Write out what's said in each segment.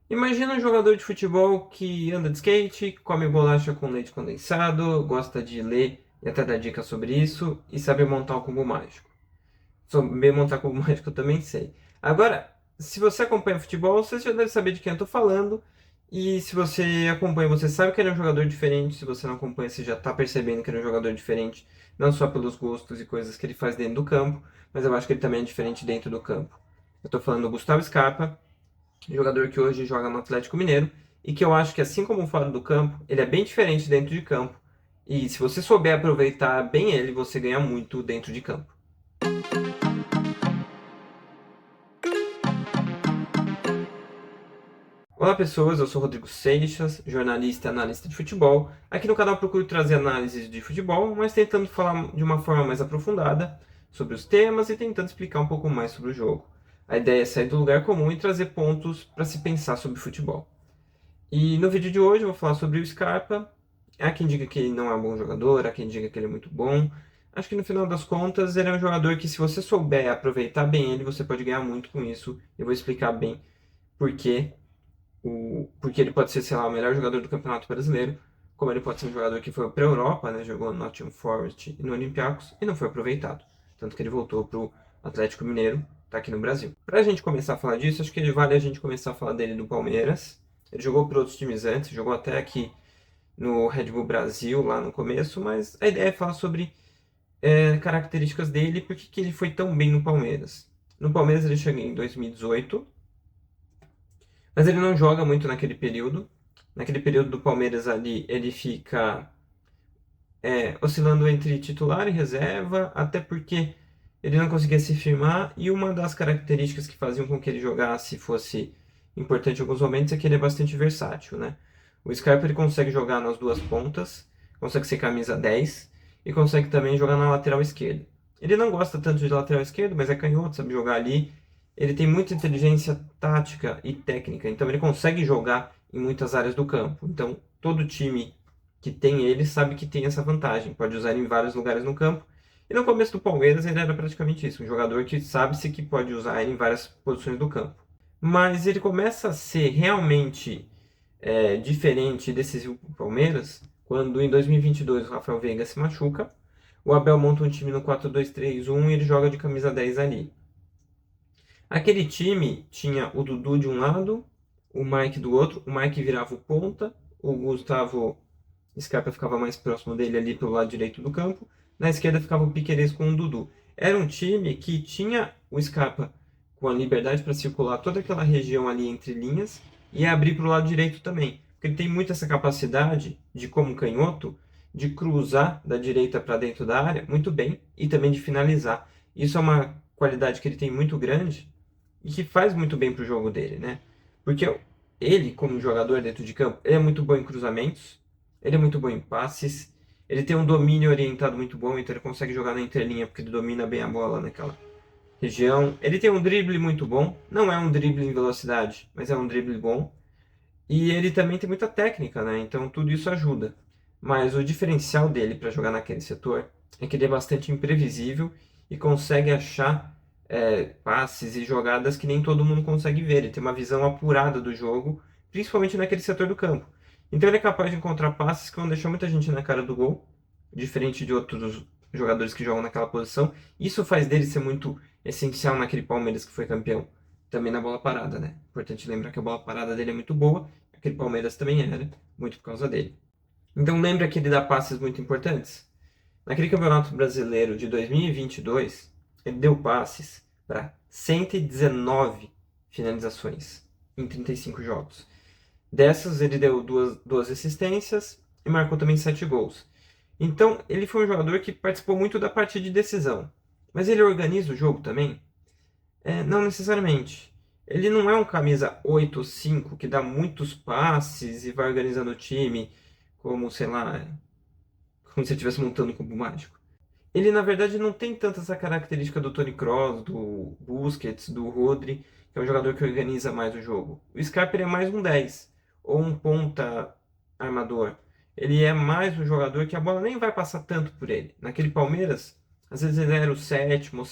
Imagina um jogador de futebol que anda de skate, come bolacha com leite condensado, gosta de ler e até dar dicas sobre isso e sabe montar um cubo mágico. Saber montar cubo mágico eu também sei. Agora, se você acompanha futebol, você já deve saber de quem eu tô falando. E se você acompanha, você sabe que ele é um jogador diferente. Se você não acompanha, você já tá percebendo que ele é um jogador diferente. Não só pelos gostos e coisas que ele faz dentro do campo, mas eu acho que ele também é diferente dentro do campo. Eu tô falando do Gustavo Scarpa, jogador que hoje joga no Atlético Mineiro, e que eu acho que, assim como fora do campo, ele é bem diferente dentro de campo. E se você souber aproveitar bem ele, você ganha muito dentro de campo. Olá pessoas, eu sou Rodrigo Seixas, jornalista e analista de futebol. Aqui no canal eu procuro trazer análises de futebol, mas tentando falar de uma forma mais aprofundada sobre os temas e tentando explicar um pouco mais sobre o jogo. A ideia é sair do lugar comum e trazer pontos para se pensar sobre futebol. E no vídeo de hoje eu vou falar sobre o Scarpa. Há quem diga que ele não é um bom jogador, há quem diga que ele é muito bom. Acho que no final das contas ele é um jogador que, se você souber aproveitar bem ele, você pode ganhar muito com isso. Eu vou explicar bem por quê. Porque ele pode ser, sei lá, o melhor jogador do Campeonato Brasileiro, como ele pode ser um jogador que foi para a Europa, né, jogou no Nottingham Forest e no Olympiacos e não foi aproveitado. Tanto que ele voltou para o Atlético Mineiro, tá aqui no Brasil. Para a gente começar a falar disso, acho que vale a gente começar a falar dele do Palmeiras. Ele jogou para outros times antes, jogou até aqui no Red Bull Brasil, lá no começo, mas a ideia é falar sobre características dele e por que ele foi tão bem no Palmeiras. No Palmeiras ele chegou em 2018, mas ele não joga muito naquele período. Naquele período do Palmeiras ali, ele fica oscilando entre titular e reserva, até porque ele não conseguia se firmar. E uma das características que faziam com que ele jogasse fosse importante em alguns momentos é que ele é bastante versátil, né? O Scarpa ele consegue jogar nas duas pontas, consegue ser camisa 10 e consegue também jogar na lateral esquerda. Ele não gosta tanto de lateral esquerdo, mas é canhoto, sabe jogar ali. Ele tem muita inteligência tática e técnica, então ele consegue jogar em muitas áreas do campo. Então, todo time que tem ele sabe que tem essa vantagem, pode usar ele em vários lugares no campo. E no começo do Palmeiras ele era praticamente isso, um jogador que sabe-se que pode usar ele em várias posições do campo. Mas ele começa a ser realmente diferente e decisivo para o Palmeiras quando em 2022 o Rafael Veiga se machuca, o Abel monta um time no 4-2-3-1 e ele joga de camisa 10 ali. Aquele time tinha o Dudu de um lado, o Mike do outro, o Mike virava o ponta, o Gustavo Scarpa ficava mais próximo dele ali pelo lado direito do campo, na esquerda ficava o Piquerez com o Dudu. Era um time que tinha o Scarpa com a liberdade para circular toda aquela região ali entre linhas e abrir para o lado direito também, porque ele tem muito essa capacidade de, como canhoto, de cruzar da direita para dentro da área muito bem e também de finalizar. Isso é uma qualidade que ele tem muito grande e que faz muito bem pro jogo dele, né? Porque ele, como jogador dentro de campo, ele é muito bom em cruzamentos, ele é muito bom em passes, ele tem um domínio orientado muito bom, então ele consegue jogar na entrelinha porque ele domina bem a bola naquela região. Ele tem um drible muito bom, não é um drible em velocidade, mas é um drible bom. E ele também tem muita técnica, né? Então tudo isso ajuda. Mas o diferencial dele para jogar naquele setor é que ele é bastante imprevisível e consegue achar passes e jogadas que nem todo mundo consegue ver. Ele tem uma visão apurada do jogo, principalmente naquele setor do campo. Então ele é capaz de encontrar passes que vão deixar muita gente na cara do gol, diferente de outros jogadores que jogam naquela posição. Isso faz dele ser muito essencial naquele Palmeiras que foi campeão. Também na bola parada, né? Importante lembrar que a bola parada dele é muito boa. Aquele Palmeiras também era, muito por causa dele. Então lembra que ele dá passes muito importantes? Naquele Campeonato Brasileiro de 2022, ele deu passes para 119 finalizações em 35 jogos. Dessas, ele deu duas assistências e marcou também 7 gols. Então, ele foi um jogador que participou muito da parte de decisão. Mas ele organiza o jogo também? Não necessariamente. Ele não é um camisa 8 ou 5 que dá muitos passes e vai organizando o time, como, sei lá, como se ele estivesse montando um cubo mágico. Ele, na verdade, não tem tanta essa característica do Toni Kroos, do Busquets, do Rodri, que é um jogador que organiza mais o jogo. O Scarpa é mais um 10, ou um ponta armador. Ele é mais um jogador que a bola nem vai passar tanto por ele. Naquele Palmeiras, às vezes ele era o sétimo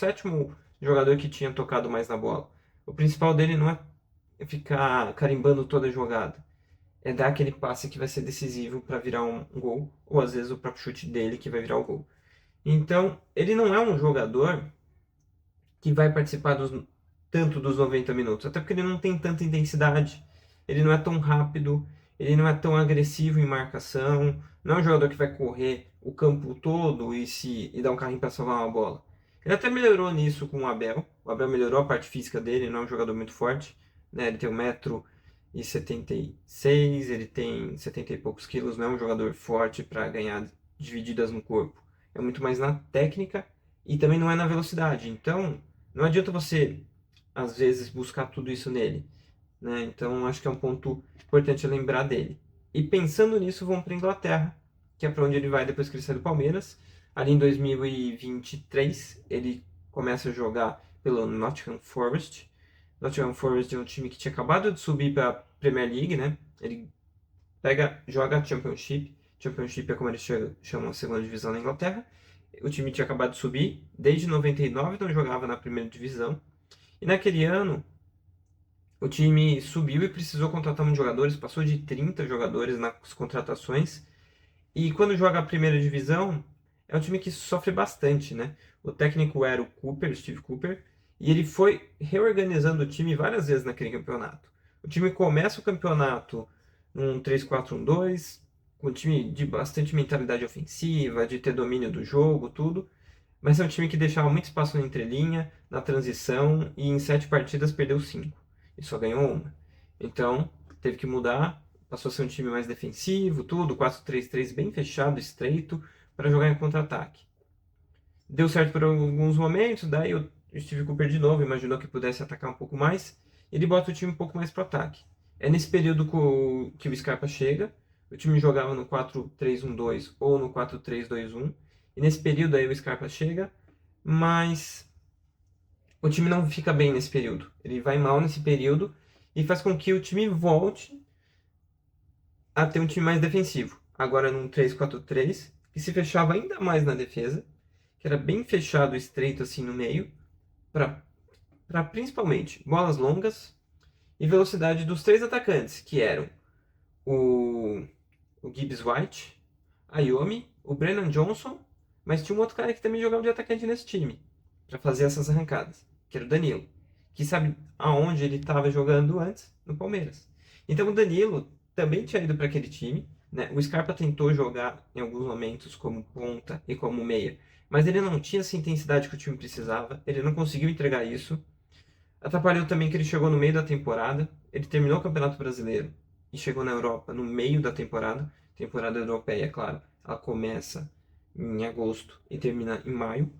jogador que tinha tocado mais na bola. O principal dele não é ficar carimbando toda a jogada. É dar aquele passe que vai ser decisivo para virar um gol, ou às vezes o próprio chute dele que vai virar o gol. Então, ele não é um jogador que vai participar tanto dos 90 minutos, até porque ele não tem tanta intensidade, ele não é tão rápido, ele não é tão agressivo em marcação, não é um jogador que vai correr o campo todo e dar um carrinho para salvar uma bola. Ele até melhorou nisso com o Abel melhorou a parte física dele, não é um jogador muito forte, né? Ele tem 1,76 m, ele tem 70 e poucos quilos, não é um jogador forte para ganhar divididas no corpo. É muito mais na técnica e também não é na velocidade. Então, não adianta você, às vezes, buscar tudo isso nele, né? Então, acho que é um ponto importante lembrar dele. E pensando nisso, vamos para a Inglaterra, que é para onde ele vai depois que ele sai do Palmeiras. Ali em 2023, ele começa a jogar pelo Nottingham Forest. Nottingham Forest é um time que tinha acabado de subir para a Premier League, né? Ele joga Championship. Championship é como eles chamam a segunda divisão na Inglaterra. O time tinha acabado de subir, desde 99 não jogava na primeira divisão. E naquele ano, o time subiu e precisou contratar muitos jogadores, passou de 30 jogadores nas contratações. E quando joga a primeira divisão, é um time que sofre bastante, né? O técnico era o Cooper, Steve Cooper, e ele foi reorganizando o time várias vezes naquele campeonato. O time começa o campeonato num 3-4-1-2, com um time de bastante mentalidade ofensiva, de ter domínio do jogo, tudo. Mas é um time que deixava muito espaço na entrelinha, na transição, e em 7 partidas perdeu 5. E só ganhou uma. Então, teve que mudar, passou a ser um time mais defensivo, tudo, 4-3-3 bem fechado, estreito, para jogar em contra-ataque. Deu certo por alguns momentos, daí o Steve Cooper de novo imaginou que pudesse atacar um pouco mais, ele bota o time um pouco mais para ataque. É nesse período que o Scarpa chega, o time jogava no 4-3-1-2 ou no 4-3-2-1, e nesse período aí o Scarpa chega, mas o time não fica bem nesse período. Ele vai mal nesse período e faz com que o time volte a ter um time mais defensivo. Agora num 3-4-3, que se fechava ainda mais na defesa, que era bem fechado, estreito assim no meio, para principalmente bolas longas e velocidade dos 3 atacantes, que eram o, o Gibbs White, a Yomi, o Brennan Johnson, mas tinha um outro cara que também jogava de atacante nesse time, para fazer essas arrancadas, que era o Danilo, que sabe aonde ele estava jogando antes, no Palmeiras. Então o Danilo também tinha ido para aquele time, né? O Scarpa tentou jogar em alguns momentos como ponta e como meia, mas ele não tinha essa intensidade que o time precisava, ele não conseguiu entregar isso. Atrapalhou também que ele chegou no meio da temporada, ele terminou o Campeonato Brasileiro e chegou na Europa no meio da temporada europeia, é claro, ela começa em agosto e termina em maio,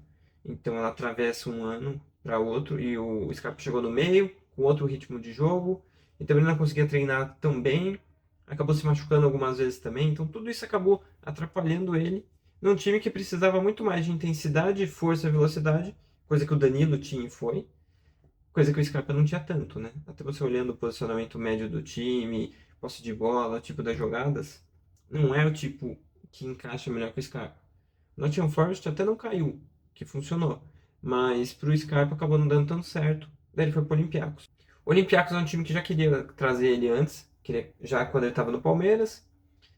então ela atravessa um ano para outro e o Scarpa chegou no meio, com outro ritmo de jogo, então ele não conseguia treinar tão bem, acabou se machucando algumas vezes também, então tudo isso acabou atrapalhando ele num time que precisava muito mais de intensidade, força e velocidade, coisa que o Danilo tinha e foi. Coisa que o Scarpa não tinha tanto, né? Até você olhando o posicionamento médio do time, posse de bola, tipo das jogadas, não é o tipo que encaixa melhor com o Scarpa. O Nottingham Forest até não caiu, que funcionou, mas pro Scarpa acabou não dando tanto certo. Daí ele foi pro Olympiacos. O Olympiacos é um time que já queria trazer ele antes, já quando ele estava no Palmeiras,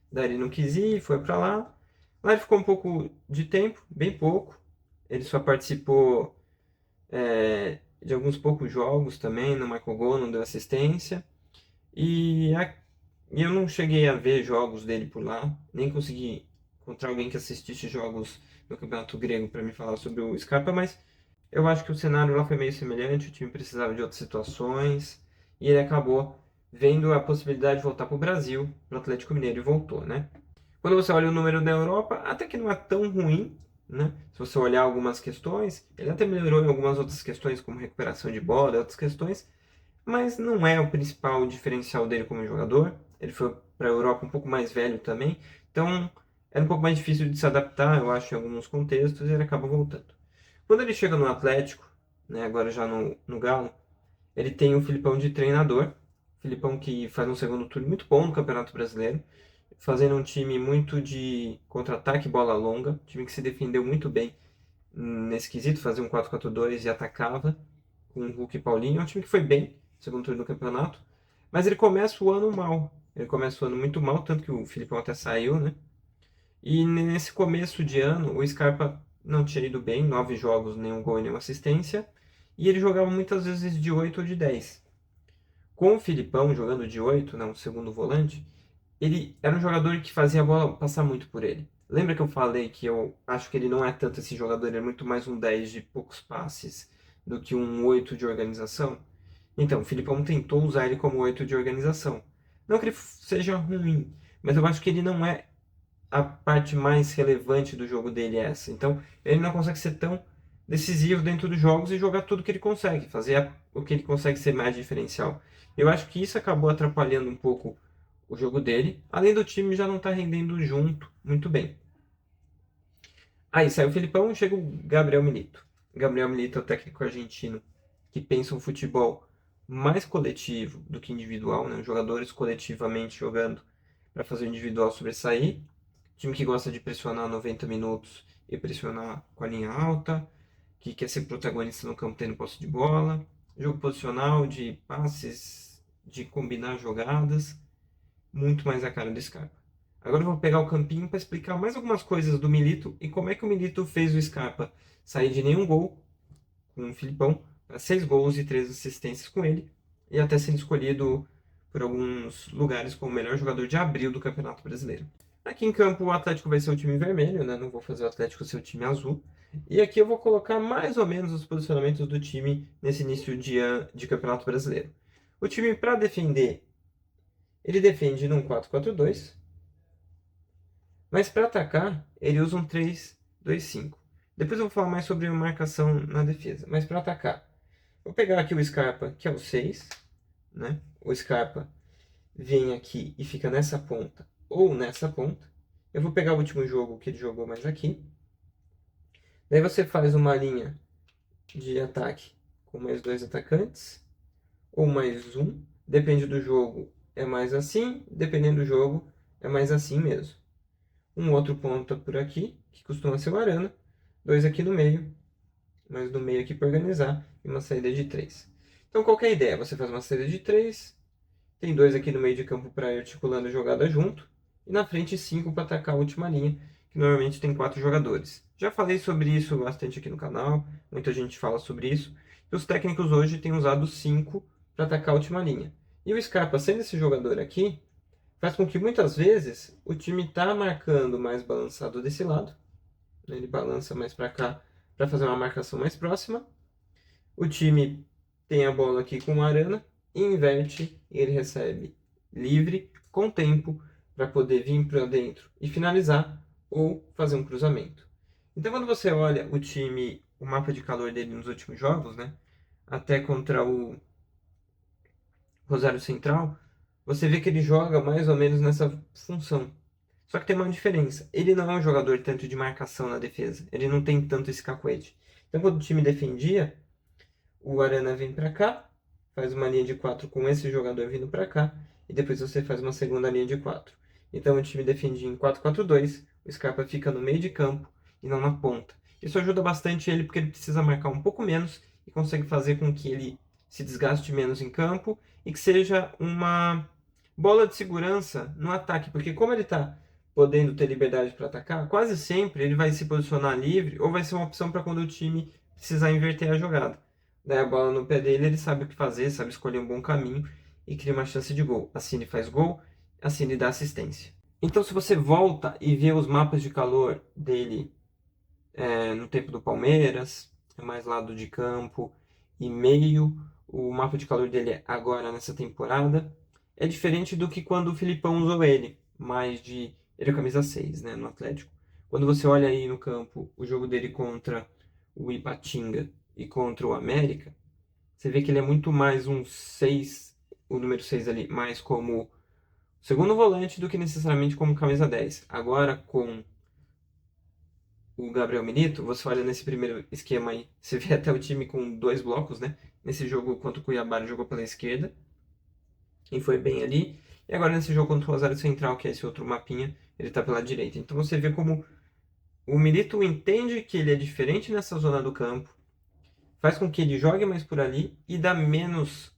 daí ele não quis ir, foi para lá. Lá ele ficou um pouco de tempo, bem pouco. Ele só participou de alguns poucos jogos também, não marcou gol, não deu assistência. E, e eu não cheguei a ver jogos dele por lá, nem consegui encontrar alguém que assistisse jogos no Campeonato Grego para me falar sobre o Scarpa, mas eu acho que o cenário lá foi meio semelhante, o time precisava de outras situações, e ele acabou vendo a possibilidade de voltar para o Brasil, para o Atlético Mineiro, e voltou, né? Quando você olha o número da Europa, até que não é tão ruim, né? Se você olhar algumas questões, ele até melhorou em algumas outras questões, como recuperação de bola e outras questões, mas não é o principal diferencial dele como jogador. Ele foi para a Europa um pouco mais velho também, então era um pouco mais difícil de se adaptar, eu acho, em alguns contextos, e ele acaba voltando. Quando ele chega no Atlético, né, agora já no Galo, ele tem o Filipão de treinador, Filipão que faz um segundo turno muito bom no Campeonato Brasileiro, fazendo um time muito de contra-ataque, bola longa, time que se defendeu muito bem nesse quesito, fazia um 4-4-2 e atacava com o Hulk e Paulinho. É um time que foi bem no segundo turno do campeonato. Mas ele começa o ano mal. Ele começa o ano muito mal, tanto que o Filipão até saiu, né? E nesse começo de ano, o Scarpa não tinha ido bem, 9 jogos, nenhum gol e nenhuma assistência. E ele jogava muitas vezes de 8 ou de 10. Com o Filipão jogando de 8, não, segundo volante, ele era um jogador que fazia a bola passar muito por ele. Lembra que eu falei que eu acho que ele não é tanto esse jogador, ele é muito mais um 10 de poucos passes do que um 8 de organização? Então, o Filipão tentou usar ele como 8 de organização. Não que ele seja ruim, mas eu acho que ele não é a parte mais relevante do jogo dele é essa. Então, ele não consegue ser tão decisivo dentro dos jogos e jogar tudo que ele consegue, fazer o que ele consegue ser mais diferencial. Eu acho que isso acabou atrapalhando um pouco o jogo dele, além do time já não estar rendendo junto muito bem. Aí saiu o Filipão, chega o Gabriel Milito. Gabriel Milito é o técnico argentino que pensa um futebol mais coletivo do que individual, né? Os jogadores coletivamente jogando para fazer o individual sobressair. Time que gosta de pressionar 90 minutos e pressionar com a linha alta, que quer ser protagonista no campo tendo posse de bola, jogo posicional, de passes, de combinar jogadas, muito mais a cara do Scarpa. Agora eu vou pegar o campinho para explicar mais algumas coisas do Milito e como é que o Milito fez o Scarpa sair de nenhum gol com o Filipão para 6 gols e 3 assistências com ele e até sendo escolhido por alguns lugares como o melhor jogador de abril do Campeonato Brasileiro. Aqui em campo o Atlético vai ser o time vermelho, né? Não vou fazer o Atlético ser o time azul. E aqui eu vou colocar mais ou menos os posicionamentos do time nesse início de Campeonato Brasileiro. O time para defender, ele defende num 4-4-2, mas para atacar, ele usa um 3-2-5. Depois eu vou falar mais sobre a marcação na defesa. Mas para atacar, vou pegar aqui o Scarpa, que é o 6, né? O Scarpa vem aqui e fica nessa ponta ou nessa ponta. Eu vou pegar o último jogo que ele jogou mais aqui. Daí você faz uma linha de ataque com mais 2 atacantes ou mais um. Depende do jogo, é mais assim. Dependendo do jogo, é mais assim mesmo. Um outro ponta por aqui, que costuma ser o Arana. 2 aqui no meio, mais no meio aqui para organizar. E uma saída de 3. Então, qual que é a ideia? Você faz uma saída de 3. Tem 2 aqui no meio de campo para ir articulando a jogada junto. E na frente 5 para atacar a última linha, que normalmente tem 4 jogadores. Já falei sobre isso bastante aqui no canal, muita gente fala sobre isso. E os técnicos hoje têm usado 5 para atacar a última linha. E o Scarpa, sendo esse jogador aqui, faz com que muitas vezes o time está marcando mais balançado desse lado. Ele balança mais para cá para fazer uma marcação mais próxima. O time tem a bola aqui com o Arana, inverte e ele recebe livre, com tempo, para poder vir para dentro e finalizar ou fazer um cruzamento. Então, quando você olha o time, o mapa de calor dele nos últimos jogos, né, até contra o Rosário Central, você vê que ele joga mais ou menos nessa função. Só que tem uma diferença. Ele não é um jogador tanto de marcação na defesa. Ele não tem tanto esse cacuete. Então, quando o time defendia, o Arana vem para cá, faz uma linha de 4 com esse jogador vindo para cá, e depois você faz uma segunda linha de 4. Então o time defende em 4-4-2, o Scarpa fica no meio de campo e não na ponta. Isso ajuda bastante ele porque ele precisa marcar um pouco menos e consegue fazer com que ele se desgaste menos em campo e que seja uma bola de segurança no ataque, porque como ele está podendo ter liberdade para atacar, quase sempre ele vai se posicionar livre ou vai ser uma opção para quando o time precisar inverter a jogada. Daí a bola no pé dele, ele sabe o que fazer, sabe escolher um bom caminho e cria uma chance de gol. Assim ele faz gol, assim ele dá assistência. Então, se você volta e vê os mapas de calor dele no tempo do Palmeiras, é mais lado de campo e meio, o mapa de calor dele agora nessa temporada é diferente do que quando o Filipão usou ele, mais de. Ele é camisa 6, né, no Atlético. Quando você olha aí no campo o jogo dele contra o Ipatinga e contra o América, você vê que ele é muito mais um 6, o número 6 ali, mais como segundo volante do que necessariamente como camisa 10. Agora, com o Gabriel Milito, você olha nesse primeiro esquema aí, você vê até o time com 2 blocos, né? Nesse jogo contra o Cuiabá, ele jogou pela esquerda e foi bem ali. E agora nesse jogo contra o Rosário Central, que é esse outro mapinha, ele tá pela direita. Então você vê como o Milito entende que ele é diferente nessa zona do campo, faz com que ele jogue mais por ali e dá menos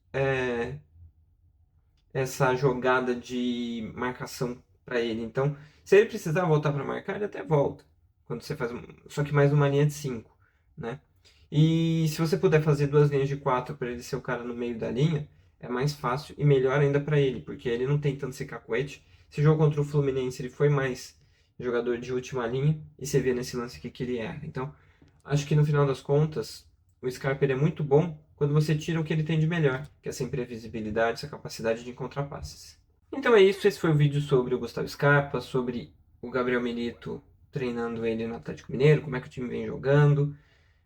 essa jogada de marcação para ele. Então, se ele precisar voltar para marcar, ele até volta. Quando você faz, só que mais uma linha de 5, né? E se você puder fazer 2 linhas de 4 para ele ser o cara no meio da linha, é mais fácil e melhor ainda para ele, porque ele não tem tanto esse cacuete. Esse jogo contra o Fluminense, ele foi mais jogador de última linha, e você vê nesse lance aqui que ele erra. Então, acho que no final das contas, o Scarpa ele é muito bom quando você tira o que ele tem de melhor, que é essa imprevisibilidade, essa capacidade de encontrar passes. Então é isso, esse foi o vídeo sobre o Gustavo Scarpa, sobre o Gabriel Milito treinando ele no Atlético Mineiro, como é que o time vem jogando.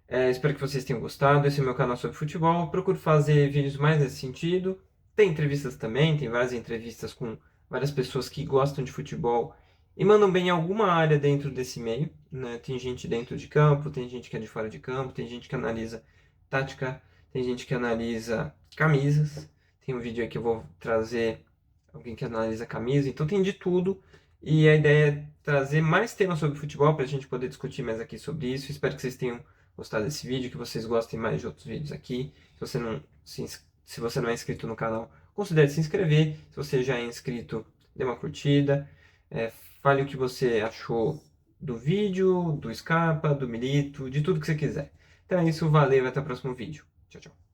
Espero que vocês tenham gostado. Esse é o meu canal sobre futebol. Procuro fazer vídeos mais nesse sentido. Tem entrevistas também, tem várias entrevistas com várias pessoas que gostam de futebol e mandam bem em alguma área dentro desse meio, né? Tem gente dentro de campo, tem gente que é de fora de campo, tem gente que analisa tática, tem gente que analisa camisas. Tem um vídeo aí que eu vou trazer alguém que analisa camisa, então tem de tudo. E a ideia é trazer mais temas sobre futebol para a gente poder discutir mais aqui sobre isso. Espero que vocês tenham gostado desse vídeo, que vocês gostem mais de outros vídeos aqui. Se você não é inscrito no canal, considere se inscrever. Se você já é inscrito, dê uma curtida. Fale o que você achou do vídeo, do Scarpa, do Milito, de tudo que você quiser. Então é isso, valeu e até o próximo vídeo. Tchau, tchau.